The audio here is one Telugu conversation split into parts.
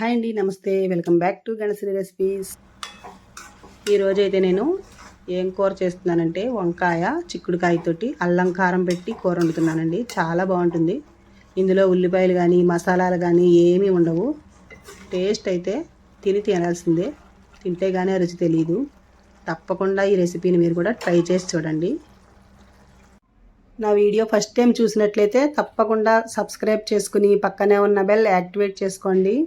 హాయ్ అండి, నమస్తే. Welcome back to Ganasri recipes. ఈరోజైతే నేను ఏం కూర చేస్తున్నానంటే వంకాయ చిక్కుడుకాయతోటి అల్లం కారం పెట్టి కూర వండుతున్నానండి. చాలా బాగుంటుంది. ఇందులో ఉల్లిపాయలు కానీ మసాలాలు కానీ ఏమీ ఉండవు. టేస్ట్ అయితే తినాల్సిందే. తింటే కానీ రుచి తెలియదు. తప్పకుండా ఈ రెసిపీని మీరు కూడా ట్రై చేసి చూడండి. నా వీడియో ఫస్ట్ టైం చూసినట్లయితే తప్పకుండా సబ్స్క్రైబ్ చేసుకుని పక్కనే ఉన్న బెల్ యాక్టివేట్ చేసుకోండి.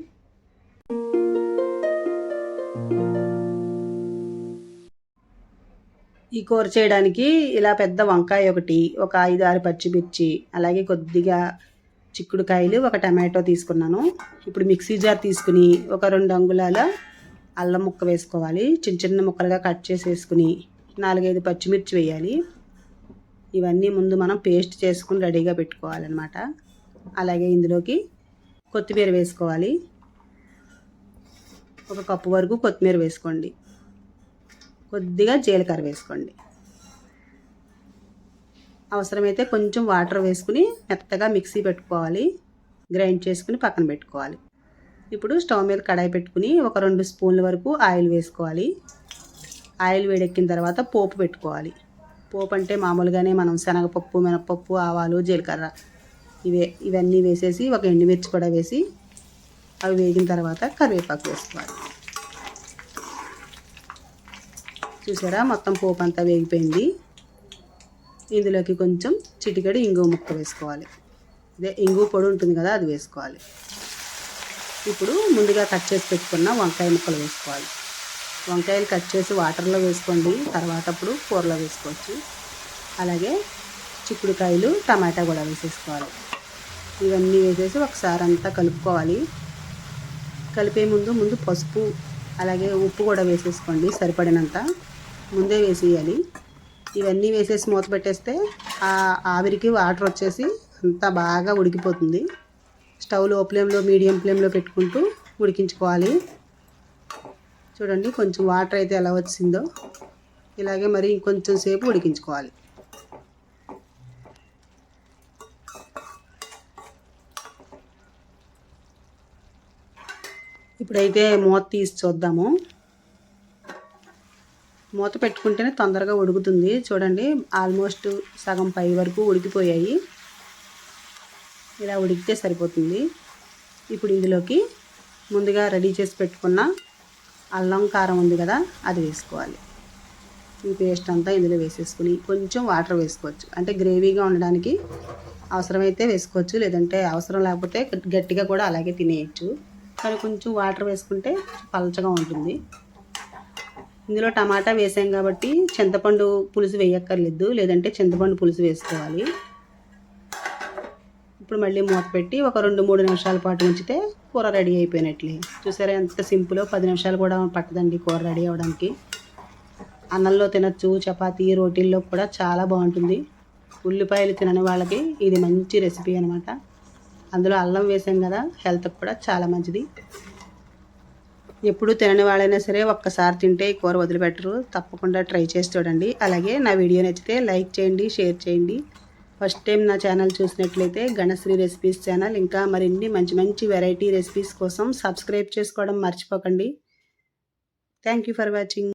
ఈ కూర చేయడానికి ఇలా పెద్ద వంకాయ ఒకటి, ఒక 5-6 పచ్చిమిర్చి, అలాగే కొద్దిగా చిక్కుడుకాయలు, ఒక టమాటో తీసుకున్నాను. ఇప్పుడు మిక్సీ జార్ తీసుకుని ఒక 2 అంగుళాల అల్లం ముక్క వేసుకోవాలి. చిన్న చిన్న ముక్కలుగా కట్ చేసి వేసుకుని 4-5 పచ్చిమిర్చి వేయాలి. ఇవన్నీ ముందు మనం పేస్ట్ చేసుకుని రెడీగా పెట్టుకోవాలన్నమాట. అలాగే ఇందులోకి కొత్తిమీర వేసుకోవాలి. 1 కప్పు వరకు కొత్తిమీర వేసుకోండి. కొద్దిగా జీలకర్ర వేసుకోండి. అవసరమైతే కొంచెం వాటర్ వేసుకుని మెత్తగా మిక్సీ పెట్టుకోవాలి. గ్రైండ్ చేసుకుని పక్కన పెట్టుకోవాలి. ఇప్పుడు స్టవ్ మీద కడాయి పెట్టుకుని ఒక 2 స్పూన్ల వరకు ఆయిల్ వేసుకోవాలి. ఆయిల్ వేడెక్కిన తర్వాత పోపు పెట్టుకోవాలి. పోపు అంటే మామూలుగానే మనం శనగపప్పు, మినపప్పు, ఆవాలు, జీలకర్ర ఇవన్నీ వేసేసి ఒక ఎండుమిర్చి కూడా వేసి అవి వేగిన తర్వాత కరివేపాకు వేసుకోవాలి. చూసారా, మొత్తం పోపు అంతా వేగిపోయింది. ఇందులోకి కొంచెం చిటికెడు ఇంగువ ముక్క వేసుకోవాలి. అదే ఇంగువ పొడి ఉంటుంది కదా, అది వేసుకోవాలి. ఇప్పుడు ముందుగా కట్ చేసి పెట్టుకున్న వంకాయ ముక్కలు వేసుకోవాలి. వంకాయలు కట్ చేసి వాటర్లో వేసుకోండి, తర్వాత అప్పుడు కూరలో వేసుకోవచ్చు. అలాగే చిక్కుడుకాయలు, టమాటా కూడా వేసేసుకోవాలి. ఇవన్నీ వేసేసి ఒకసారి అంతా కలుపుకోవాలి. కలిపే ముందు పసుపు అలాగే ఉప్పు కూడా వేసేసుకోండి, సరిపడినంత ముందే వేసేయాలి. ఇవన్నీ వేసేసి మూత పెట్టేస్తే ఆ ఆవిరికి వాటర్ వచ్చేసి అంతా బాగా ఉడికిపోతుంది. స్టవ్ లో ఫ్లేమ్లో, మీడియం ఫ్లేమ్లో పెట్టుకుంటూ ఉడికించుకోవాలి. చూడండి, కొంచెం వాటర్ అయితే ఎలా వచ్చిందో ఇలాగే మరి ఇంకొంచెం సేపు ఉడికించుకోవాలి. ఇప్పుడైతే మూత తీసి చూద్దాము. మూత పెట్టుకుంటేనే తొందరగా ఉడుకుతుంది. చూడండి, ఆల్మోస్ట్ సగం పై వరకు ఉడికిపోయాయి. ఇలా ఉడికితే సరిపోతుంది. ఇప్పుడు ఇందులోకి ముందుగా రెడీ చేసి పెట్టుకున్న అల్లం కారం ఉంది కదా, అది వేసుకోవాలి. ఈ పేస్ట్ అంతా ఇందులో వేసేసుకుని కొంచెం వాటర్ వేసుకోవచ్చు. అంటే గ్రేవీగా ఉండడానికి అవసరమైతే వేసుకోవచ్చు, లేదంటే అవసరం లేకపోతే గట్టిగా కూడా అలాగే తినేయచ్చు. కానీ కొంచెం వాటర్ వేసుకుంటే పలచగా ఉంటుంది. ఇందులో టమాటా వేసాం కాబట్టి చింతపండు పులుసు వేయక్కర్లేదు, లేదంటే చింతపండు పులుసు వేసుకోవాలి. ఇప్పుడు మళ్ళీ మూత పెట్టి ఒక 2-3 నిమిషాల పాటు ఉంచితే కూర రెడీ అయిపోయినట్లే. చూసారా ఎంత సింపుల్లో, 10 నిమిషాలు కూడా పట్టదండి కూర రెడీ అవ్వడానికి. అన్నంలో తినచ్చు, చపాతీ, రోటీల్లో కూడా చాలా బాగుంటుంది. ఉల్లిపాయలు తినని వాళ్ళకి ఇది మంచి రెసిపీ అనమాట. అందులో అల్లం వేసాం కదా, హెల్త్కి కూడా చాలా మంచిది. ఎప్పుడు తినని వాళ్ళైనా సరే ఒక్కసారి తింటే ఈ కూర వదిలిపెట్టరు. తప్పకుండా ట్రై చేసి చూడండి. అలాగే నా వీడియో నచ్చితే లైక్ చేయండి, షేర్ చేయండి. ఫస్ట్ టైం నా ఛానల్ చూసినట్లయితే గణశ్రీ రెసిపీస్ ఛానల్ ఇంకా మరిన్ని మంచి మంచి వెరైటీ రెసిపీస్ కోసం సబ్స్క్రైబ్ చేసుకోవడం మర్చిపోకండి. Thank you for watching.